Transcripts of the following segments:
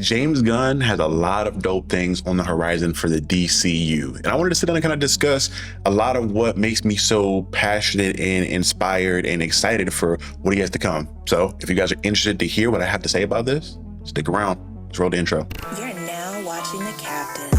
James Gunn has a lot of dope things on the horizon for the DCU. And I wanted to sit down and kind of discuss a lot of what makes me so passionate and inspired and excited for what he has to come. So if you guys are interested to hear what I have to say about this, stick around. Let's roll the intro. You're now watching The Captain.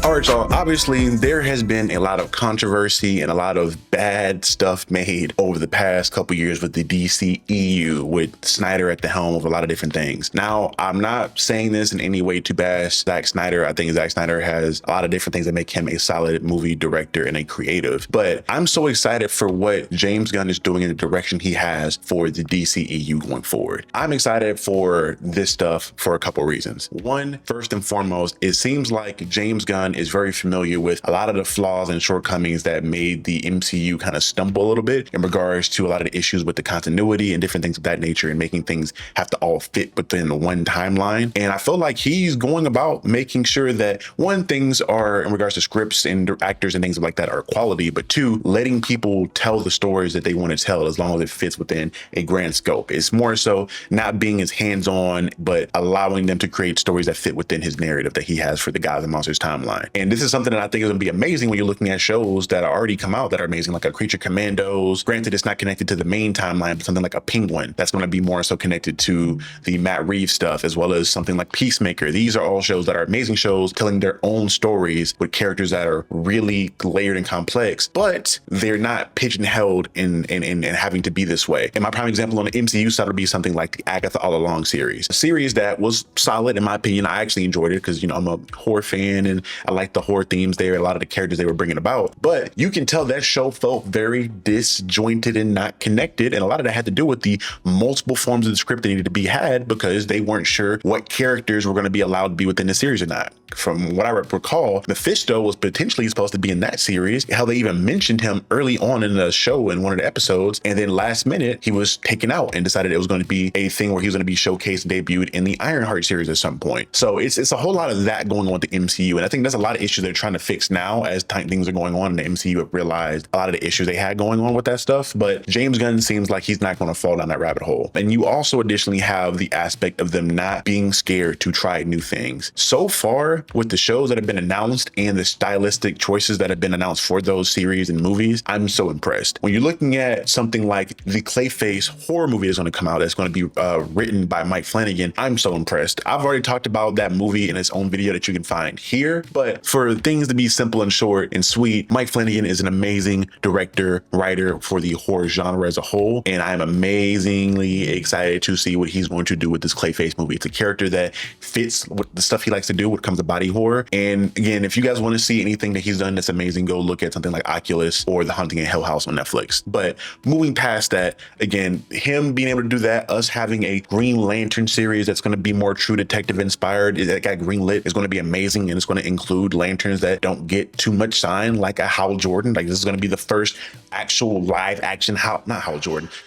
All right, y'all. Obviously, there has been a lot of controversy and a lot of bad stuff made over the past couple years with the DCEU, with Snyder at the helm of a lot of different things. Now, I'm not saying this in any way to bash Zack Snyder. I think Zack Snyder has a lot of different things that make him a solid movie director and a creative. But I'm so excited for what James Gunn is doing in the direction he has for the DCEU going forward. I'm excited for this stuff for a couple reasons. One, first and foremost, it seems like James Gunn is very familiar with a lot of the flaws and shortcomings that made the MCU kind of stumble a little bit in regards to a lot of the issues with the continuity and different things of that nature, and making things have to all fit within the one timeline. And I feel like he's going about making sure that, one, things are, in regards to scripts and actors and things like that, are quality, but two, letting people tell the stories that they want to tell as long as it fits within a grand scope. It's more so not being as hands-on, but allowing them to create stories that fit within his narrative that he has for the Gods and Monsters timeline. And this is something that I think is going to be amazing when you're looking at shows that are already come out that are amazing, like a Creature Commandos. Granted, it's not connected to the main timeline, but something like a Penguin that's going to be more so connected to the Matt Reeves stuff, as well as something like Peacemaker. These are all shows that are amazing shows, telling their own stories with characters that are really layered and complex, but they're not pigeonholed in having to be this way. And my prime example on the MCU side would be something like the Agatha All Along series, a series that was solid in my opinion. I actually enjoyed it because, you know, I'm a horror fan and I like the horror themes there, a lot of the characters they were bringing about. But you can tell that show felt very disjointed and not connected. And a lot of that had to do with the multiple forms of the script that needed to be had, because they weren't sure what characters were going to be allowed to be within the series or not. From what I recall, Mephisto was potentially supposed to be in that series. How they even mentioned him early on in the show in one of the episodes, and then last minute he was taken out and decided it was going to be a thing where he was going to be showcased and debuted in the Ironheart series at some point. So it's a whole lot of that going on with the MCU, and I think there's a lot of issues they're trying to fix now as things are going on, and the MCU have realized a lot of the issues they had going on with that stuff. But James Gunn seems like he's not going to fall down that rabbit hole. And you also additionally have the aspect of them not being scared to try new things. So far, with the shows that have been announced and the stylistic choices that have been announced for those series and movies, I'm so impressed. When you're looking at something like the Clayface horror movie is going to come out, that's going to be written by Mike Flanagan, I'm so impressed. I've already talked about that movie in its own video that you can find here, but for things to be simple and short and sweet, Mike Flanagan is an amazing director, writer for the horror genre as a whole, and I'm amazingly excited to see what he's going to do with this Clayface movie. It's a character that fits with the stuff he likes to do when it comes to body horror. And again, if you guys want to see anything that he's done that's amazing, go look at something like Oculus or The Haunting in Hill House on Netflix. But moving past that, again, him being able to do that, us having a Green Lantern series that's going to be more True Detective inspired, that got greenlit, is going to be amazing, and it's going to include lanterns that don't get too much shine, like a Hal Jordan. Like, this is going to be the first actual live action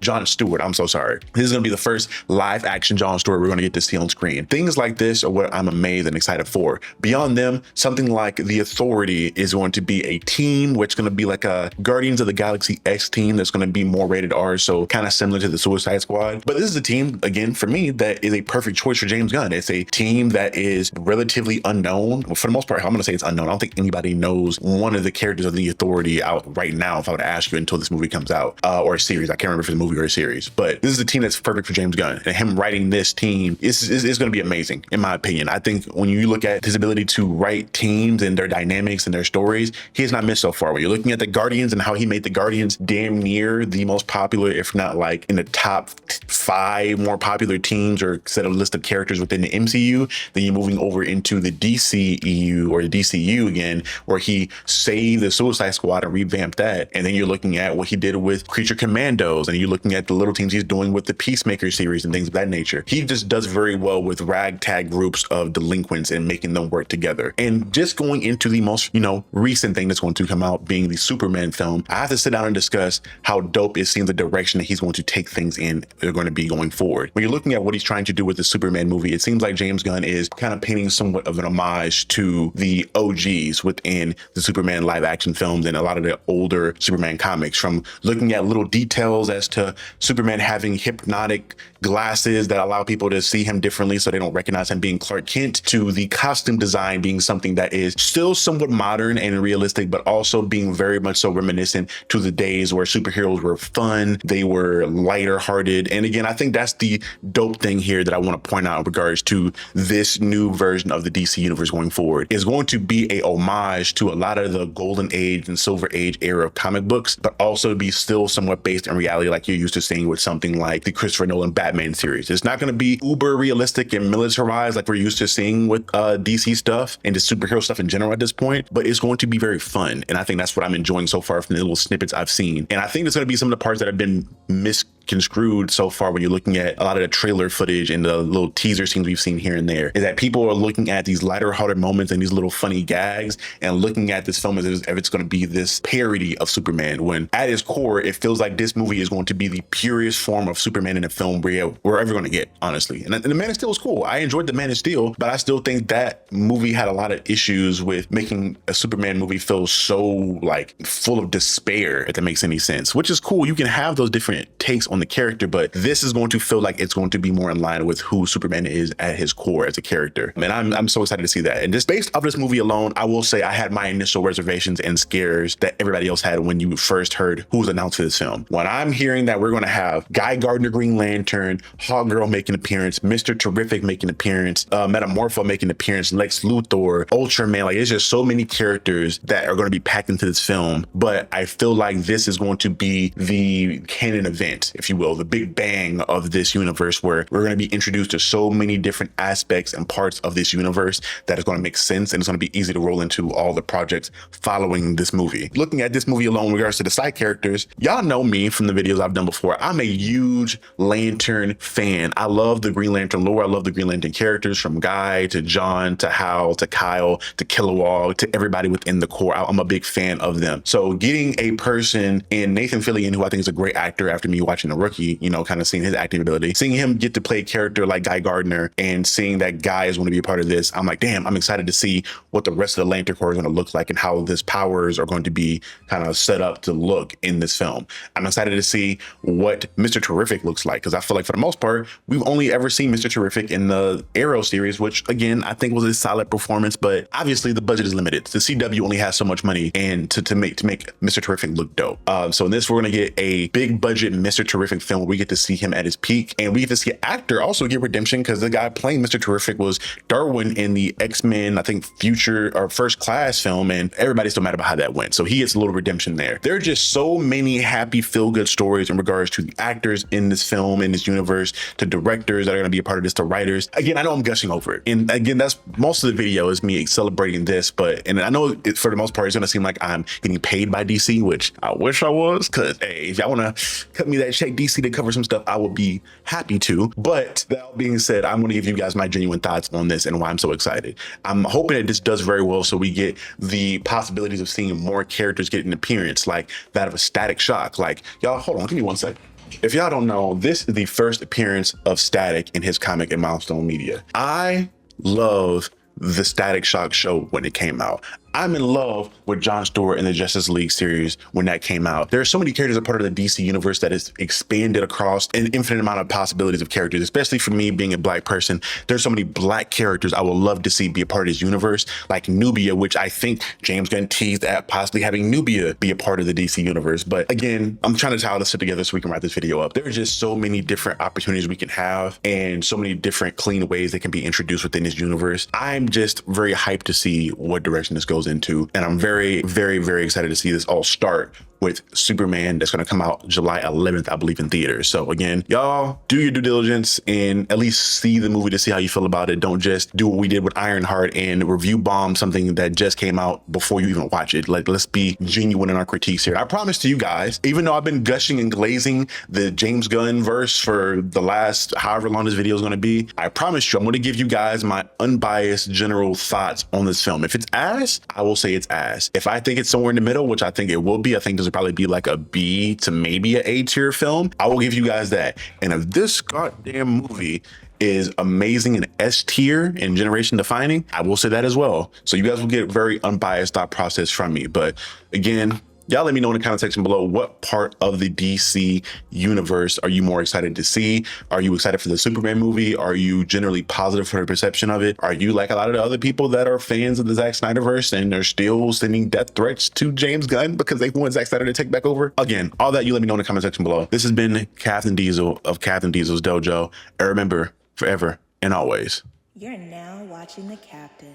John Stewart. I'm so sorry. This is going to be the first live action John Stewart we're going to get to see on screen. Things like this are what I'm amazed and excited for. Beyond them, something like The Authority is going to be a team, which is going to be like a Guardians of the Galaxy X team that's going to be more rated R, so kind of similar to the Suicide Squad. But this is a team, again, for me, that is a perfect choice for James Gunn. It's a team that is relatively unknown. For the most part, I'm going to say it's unknown. I don't think anybody knows one of the characters of The Authority out right now, if I would ask you, until this movie comes out, or a series. I can't remember if it's a movie or a series, but this is a team that's perfect for James Gunn, and him writing this team is going to be amazing, in my opinion. I think when you look at his ability to write teams and their dynamics and their stories, he has not missed so far. When you're looking at the Guardians and how he made the Guardians damn near the most popular, if not like in the top 5 more popular teams or set of list of characters within the MCU, then you're moving over into the DCEU or the DCU again, where he saved the Suicide Squad and revamped that. And then you're looking at what he did with Creature Commandos, and you're looking at the little teams he's doing with the Peacemaker series and things of that nature. He just does very well with ragtag groups of delinquents and making them film work together. And just going into the most, recent thing that's going to come out, being the Superman film, I have to sit down and discuss how dope it seems the direction that he's going to take things in are going to be going forward. When you're looking at what he's trying to do with the Superman movie, it seems like James Gunn is kind of painting somewhat of an homage to the OGs within the Superman live action films and a lot of the older Superman comics, from looking at little details as to Superman having hypnotic glasses that allow people to see him differently so they don't recognize him being Clark Kent, to the costume design being something that is still somewhat modern and realistic, but also being very much so reminiscent to the days where superheroes were fun, they were lighter hearted. And again, I think that's the dope thing here that I want to point out in regards to this new version of the DC universe going forward. Is going to be a homage to a lot of the golden age and silver age era of comic books, but also be still somewhat based in reality, like you're used to seeing with something like the Christopher Nolan Batman series. It's not going to be uber realistic and militarized like we're used to seeing with DC stuff and just superhero stuff in general at this point, but it's going to be very fun. And I think that's what I'm enjoying so far from the little snippets I've seen. And I think it's going to be some of the parts that have been misconstrued so far when you're looking at a lot of the trailer footage and the little teaser scenes we've seen here and there, is that people are looking at these lighter hearted moments and these little funny gags and looking at this film as if it's going to be this parody of Superman, when at its core it feels like this movie is going to be the purest form of Superman in a film we're ever going to get, honestly. And the Man of Steel is cool. I enjoyed the Man of Steel, but I still think that movie had a lot of issues with making a Superman movie feel so like full of despair, if that makes any sense, which is cool. You can have those different takes on the character, but this is going to feel like it's going to be more in line with who Superman is at his core as a character. And I'm so excited to see that. And just based off this movie alone, I will say I had my initial reservations and scares that everybody else had when you first heard who was announced for this film. When I'm hearing that we're going to have Guy Gardner Green Lantern, Hawkgirl making an appearance, Mr. Terrific making an appearance, Metamorpho making an appearance, Lex Luthor, Ultraman, like it's just so many characters that are going to be packed into this film. But I feel like this is going to be the canon event, if you will, the big bang of this universe, where we're going to be introduced to so many different aspects and parts of this universe that is going to make sense, and it's going to be easy to roll into all the projects following this movie. Looking at this movie alone in regards to the side characters, y'all know me from the videos I've done before. I'm a huge Lantern fan. I love the Green Lantern lore. I love the Green Lantern characters, from Guy to John to Hal to Kyle to Kilowog to everybody within the core. I'm a big fan of them. So getting a person in Nathan Fillion, who I think is a great actor after me watching The Rookie, kind of seeing his acting ability, seeing him get to play a character like Guy Gardner and seeing that Guy is going to be a part of this, I'm like, damn, I'm excited to see what the rest of the Lantern Corps is going to look like and how this powers are going to be kind of set up to look in this film. I'm excited to see what Mr. Terrific looks like, because I feel like for the most part, we've only ever seen Mr. Terrific in the Arrow series, which again, I think was a solid performance, but obviously the budget is limited. The CW only has so much money and to make Mr. Terrific look dope. So in this, we're going to get a big budget Mr. Terrific film where we get to see him at his peak, and we get to see an actor also get redemption, because the guy playing Mr. Terrific was Darwin in the X-Men, I think Future or First Class film, and everybody's still mad about how that went. So he gets a little redemption there. There are just so many happy feel-good stories in regards to the actors in this film, in this universe, to directors that are going to be a part of this, to writers. Again, I know I'm gushing over it, and again, that's most of the video is me celebrating this, and I know for the most part it's going to seem like I'm getting paid by DC, which I wish I was, because hey, if y'all want to cut me that check, DC, to cover some stuff, I would be happy to. But that being said, I'm going to give you guys my genuine thoughts on this and why I'm so excited. I'm hoping that this does very well, so we get the possibilities of seeing more characters get an appearance, like that of a Static Shock. Like, y'all, hold on, give me one second. If y'all don't know, this is the first appearance of Static in his comic in Milestone Media. I love the Static Shock show when it came out. I'm in love with Jon Stewart in the Justice League series when that came out. There are so many characters a part of the DC universe that is expanded across an infinite amount of possibilities of characters, especially for me being a Black person. There's so many Black characters I would love to see be a part of this universe, like Nubia, which I think James Gunn teased at possibly having Nubia be a part of the DC universe. But again, I'm trying to tie all this together so we can wrap this video up. There are just so many different opportunities we can have and so many different clean ways that can be introduced within this universe. I'm just very hyped to see what direction this goes into. And I'm very, very, very excited to see this all start with Superman that's going to come out July 11th, I believe, in theaters. So again, y'all do your due diligence and at least see the movie to see how you feel about it. Don't just do what we did with Ironheart and review bomb something that just came out before you even watch it. Like, let's be genuine in our critiques here. I promise to you guys, even though I've been gushing and glazing the James Gunn verse for the last however long this video is going to be, I promise you I'm going to give you guys my unbiased general thoughts on this film. If it's ass, I will say it's ass. If I think it's somewhere in the middle, which I think it will be, I think this will probably be like a B to maybe an A tier film, I will give you guys that. And if this goddamn movie is amazing and S tier and generation defining, I will say that as well. So you guys will get very unbiased thought process from me. But again, y'all let me know in the comment section below, what part of the DC universe are you more excited to see? Are you excited for the Superman movie? Are you generally positive for the perception of it? Are you like a lot of the other people that are fans of the Zack Snyderverse and they're still sending death threats to James Gunn because they want Zack Snyder to take back over? Again, all that you let me know in the comment section below. This has been Captain Diesel of Captain Diesel's Dojo. And remember, forever and always, You're now watching the Captain.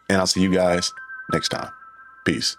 and I'll see you guys next time. Peace.